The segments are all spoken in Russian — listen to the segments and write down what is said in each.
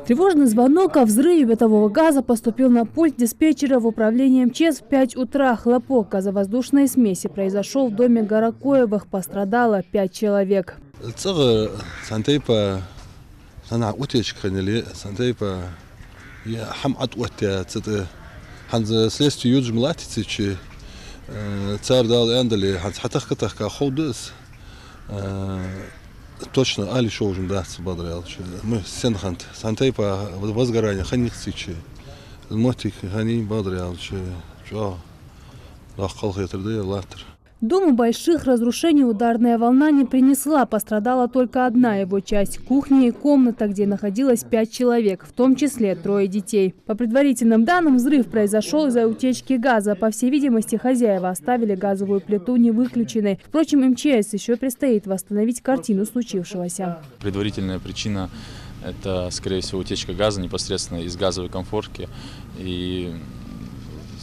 Тревожный звонок о взрыве бытового газа поступил на пульт диспетчера в управление МЧС в 5 утра. Хлопок газовоздушной смеси произошел в доме Горокоевых. Пострадало 5 человек. Точно, али шо уже да, собадрял. Мы сенхант, сантейпа возгорание, ханицичи, мотик, хани бодрял, что лахал хетрды латер. Дому больших разрушений ударная волна не принесла. Пострадала только одна его часть – кухня и комната, где находилось 5 человек, в том числе 3 детей. По предварительным данным, взрыв произошел из-за утечки газа. По всей видимости, хозяева оставили газовую плиту не выключенной. Впрочем, МЧС еще предстоит восстановить картину случившегося. Предварительная причина – это, скорее всего, утечка газа непосредственно из газовой конфорки. И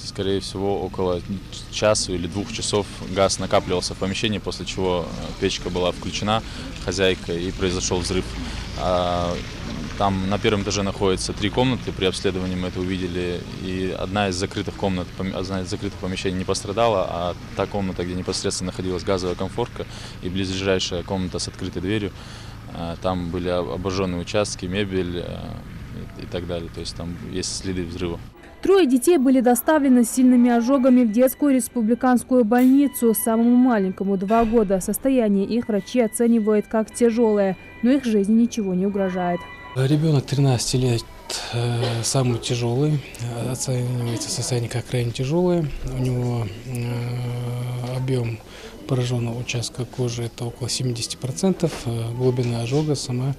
скорее всего, около часа или 2 часов газ накапливался в помещении, после чего печка была включена хозяйкой и произошел взрыв. Там на первом этаже находится 3 комнаты, при обследовании мы это увидели, и одна из закрытых помещений не пострадала, а та комната, где непосредственно находилась газовая конфорка и близлежащая комната с открытой дверью, там были обожженные участки, мебель и так далее, то есть там есть следы взрыва. 3 детей были доставлены с сильными ожогами в детскую республиканскую больницу. Самому маленькому 2 года. Состояние их врачи оценивают как тяжелое, но их жизни ничего не угрожает. Ребенок 13 лет, самый тяжелый, оценивается состояние как крайне тяжелое. У него объем пораженного участка кожи это около 70%, глубина ожога сама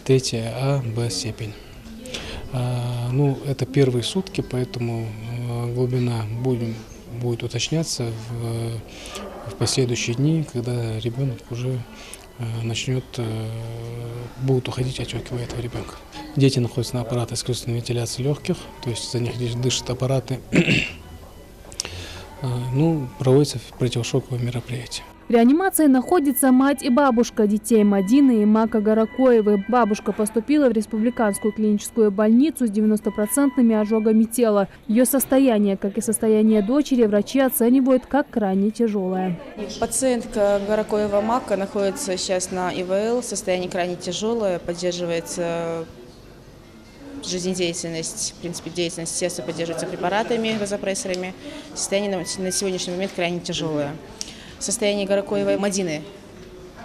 3А, Б степень. Это первые сутки, поэтому глубина будет уточняться в последующие дни, когда ребенок уже будут уходить отеки у этого ребенка. Дети находятся на аппаратах искусственной вентиляции легких, то есть за них дышат аппараты. Проводятся противошоковые мероприятия. В реанимации находится мать и бабушка детей Мадины и Мака Горокоевы. Бабушка поступила в республиканскую клиническую больницу с 90% ожогами тела. Ее состояние, как и состояние дочери, врачи оценивают как крайне тяжелое. Пациентка Горокоева Мака находится сейчас на ИВЛ, состояние крайне тяжелое, поддерживается жизнедеятельность, в принципе, деятельность сердца поддерживается препаратами, вазопрессорами. Состояние на сегодняшний момент крайне тяжелое. Состояние Горокоевой Мадины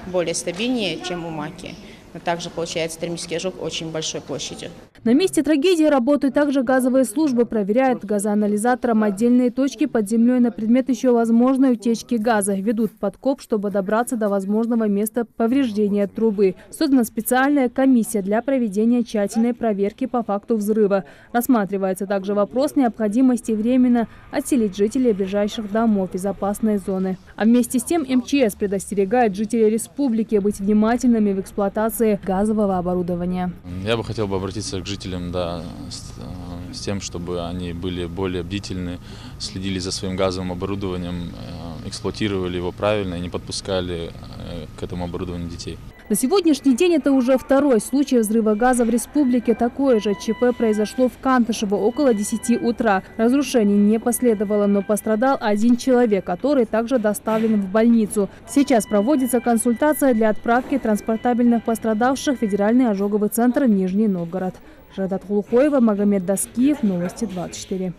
более стабильнее, чем у Маки. Но также получается термический ожог очень большой площадью. На месте трагедии работают также газовые службы, проверяют газоанализатором отдельные точки под землей на предмет еще возможной утечки газа. Ведут подкоп, чтобы добраться до возможного места повреждения трубы. Создана специальная комиссия для проведения тщательной проверки по факту взрыва. Рассматривается также вопрос необходимости временно отселить жителей ближайших домов из опасной зоны. А вместе с тем МЧС предостерегает жителей республики быть внимательными в эксплуатации газового оборудования. Я бы хотел обратиться к жителям с тем, чтобы они были более бдительны, следили за своим газовым оборудованием, эксплуатировали его правильно и не подпускали к этому оборудованию детей. На сегодняшний день это уже 2-й случай взрыва газа в республике. Такое же ЧП произошло в Кантышево около 10 утра. Разрушений не последовало, но пострадал 1 человек, который также доставлен в больницу. Сейчас проводится консультация для отправки транспортабельных пострадавших в Федеральный ожоговый центр Нижний Новгород. Жадат Хулухоева, Магомед Даскиев, Новости 24.